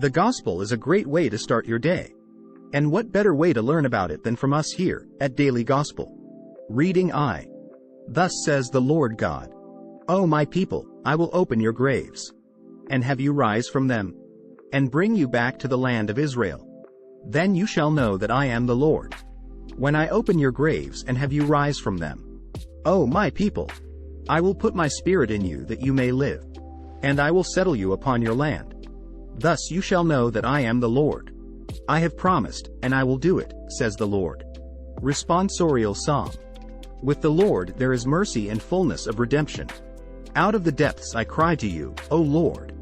The gospel is a great way to start your day. And what better way to learn about it than from us here, at Daily Gospel? Reading I. Thus says the Lord God. O my people, I will open your graves, and have you rise from them, and bring you back to the land of Israel. Then you shall know that I am the Lord, when I open your graves and have you rise from them. O my people, I will put my spirit in you that you may live, and I will settle you upon your land. Thus you shall know that I am the Lord. I have promised, and I will do it, says the Lord. Responsorial Psalm. With the Lord there is mercy and fullness of redemption. Out of the depths I cry to you, O Lord.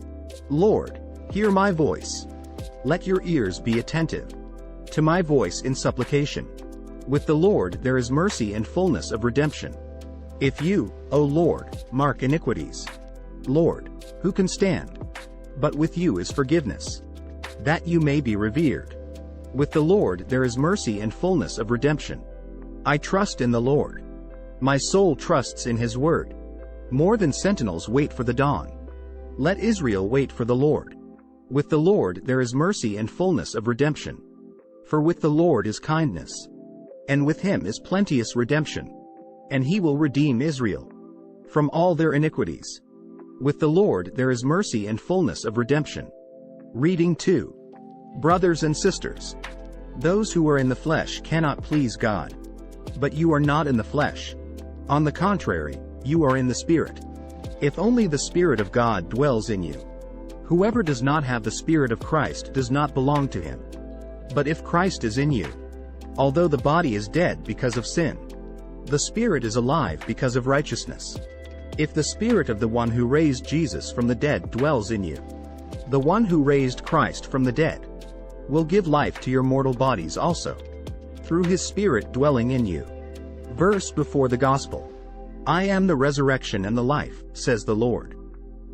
Lord, hear my voice. Let your ears be attentive to my voice in supplication. With the Lord there is mercy and fullness of redemption. If you, O Lord, mark iniquities, Lord, who can stand? But with you is forgiveness, that you may be revered. With the Lord there is mercy and fullness of redemption. I trust in the Lord. My soul trusts in his word. More than sentinels wait for the dawn. Let Israel wait for the Lord. With the Lord there is mercy and fullness of redemption. For with the Lord is kindness, and with him is plenteous redemption. And he will redeem Israel from all their iniquities. With the Lord there is mercy and fullness of redemption. Reading 2. Brothers and sisters, those who are in the flesh cannot please God. But you are not in the flesh. On the contrary, you are in the Spirit. If only the Spirit of God dwells in you. Whoever does not have the Spirit of Christ does not belong to him. But if Christ is in you, although the body is dead because of sin, the Spirit is alive because of righteousness. If the Spirit of the one who raised Jesus from the dead dwells in you, the one who raised Christ from the dead will give life to your mortal bodies also, through his Spirit dwelling in you. Verse before the Gospel. I am the resurrection and the life, says the Lord.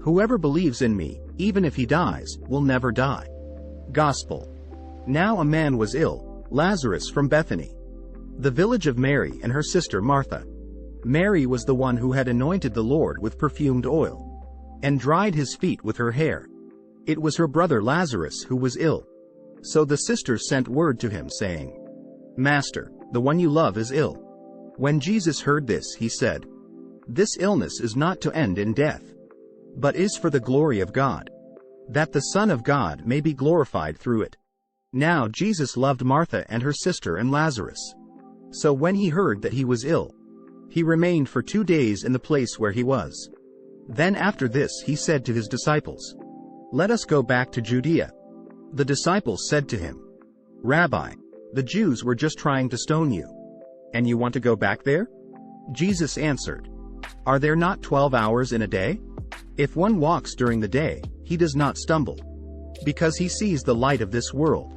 Whoever believes in me, even if he dies, will never die. Gospel. Now a man was ill, Lazarus from Bethany, the village of Mary and her sister Martha. Mary was the one who had anointed the Lord with perfumed oil, and dried his feet with her hair. It was her brother Lazarus who was ill. So the sisters sent word to him, saying, Master, the one you love is ill. When Jesus heard this, he said, This illness is not to end in death, but is for the glory of God, that the Son of God may be glorified through it. Now Jesus loved Martha and her sister and Lazarus. So when he heard that he was ill, he remained for 2 days in the place where he was. Then after this he said to his disciples, Let us go back to Judea. The disciples said to him, Rabbi, the Jews were just trying to stone you, and you want to go back there? Jesus answered, Are there not 12 hours in a day? If one walks during the day, he does not stumble, because he sees the light of this world.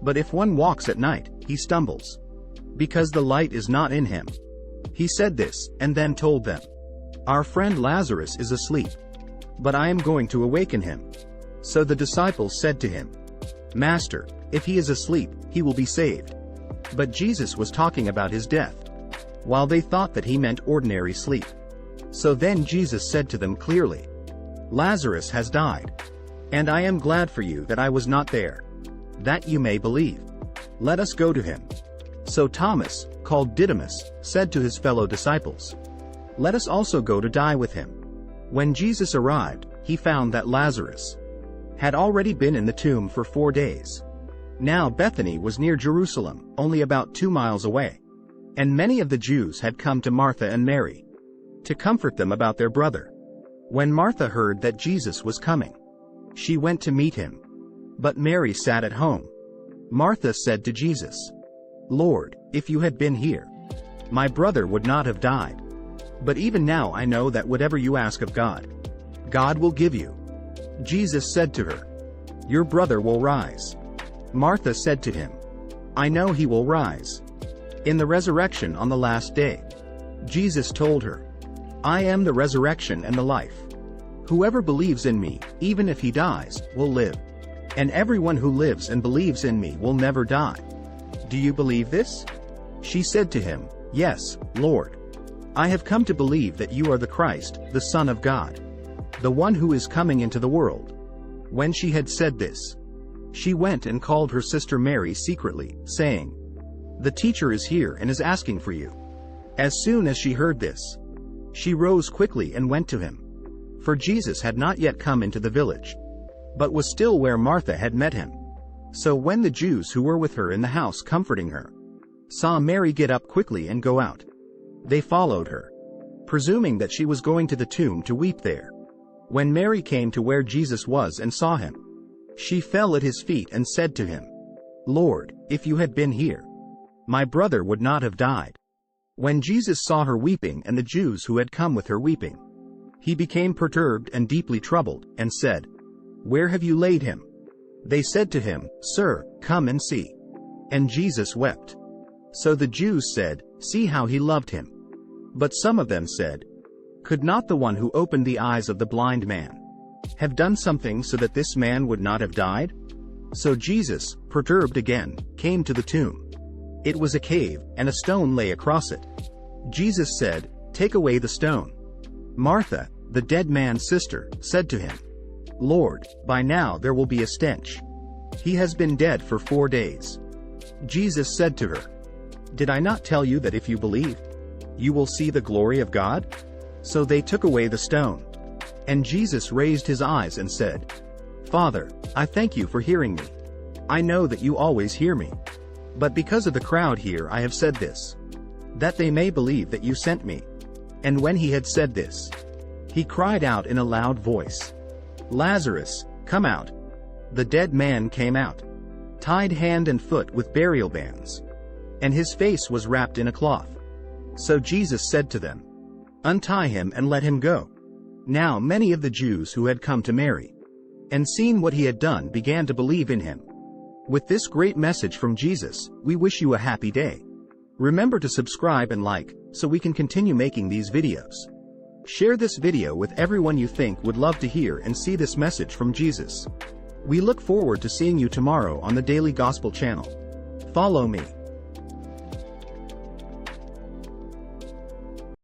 But if one walks at night, he stumbles, because the light is not in him. He said this, and then told them, Our friend Lazarus is asleep, but I am going to awaken him. So the disciples said to him, Master, if he is asleep, he will be saved. But Jesus was talking about his death, while they thought that he meant ordinary sleep. So then Jesus said to them clearly, Lazarus has died, and I am glad for you that I was not there, that you may believe. Let us go to him. So Thomas, called Didymus, said to his fellow disciples, Let us also go to die with him. When Jesus arrived, he found that Lazarus had already been in the tomb for 4 days. Now Bethany was near Jerusalem, only about 2 miles away. And many of the Jews had come to Martha and Mary to comfort them about their brother. When Martha heard that Jesus was coming, she went to meet him. But Mary sat at home. Martha said to Jesus, Lord, if you had been here, my brother would not have died. But even now I know that whatever you ask of God, God will give you. Jesus said to her, Your brother will rise. Martha said to him, I know he will rise in the resurrection on the last day. Jesus told her, I am the resurrection and the life. Whoever believes in me, even if he dies, will live. And everyone who lives and believes in me will never die. Do you believe this? She said to him, Yes, Lord. I have come to believe that you are the Christ, the Son of God, the one who is coming into the world. When she had said this, She went and called her sister Mary secretly, saying, "The teacher is here and is asking for you." As soon as she heard this, she rose quickly and went to him. For Jesus had not yet come into the village, but was still where Martha had met him. So when the Jews who were with her in the house comforting her saw Mary get up quickly and go out, they followed her, presuming that she was going to the tomb to weep there. When Mary came to where Jesus was and saw him, she fell at his feet and said to him, "Lord, if you had been here, my brother would not have died." When Jesus saw her weeping and the Jews who had come with her weeping, he became perturbed and deeply troubled, and said, "Where have you laid him?" They said to him, "Sir, come and see." And Jesus wept. So the Jews said, "See how he loved him." But some of them said, "Could not the one who opened the eyes of the blind man have done something so that this man would not have died?" So Jesus, perturbed again, came to the tomb. It was a cave, and a stone lay across it. Jesus said, "Take away the stone." Martha, the dead man's sister, said to him, "Lord, by now there will be a stench. He has been dead for 4 days." Jesus said to her, "Did I not tell you that if you believe, you will see the glory of God?" So they took away the stone. And Jesus raised his eyes and said, "Father, I thank you for hearing me. I know that you always hear me. But because of the crowd here I have said this, that they may believe that you sent me." And when he had said this, he cried out in a loud voice, "Lazarus, come out." The dead man came out, tied hand and foot with burial bands, and his face was wrapped in a cloth. So Jesus said to them, "Untie him and let him go." Now many of the Jews who had come to Mary and seen what he had done began to believe in him. With this great message from Jesus, we wish you a happy day. Remember to subscribe and like, so we can continue making these videos. Share this video with everyone you think would love to hear and see this message from Jesus. We look forward to seeing you tomorrow on the Daily Gospel channel. Follow me.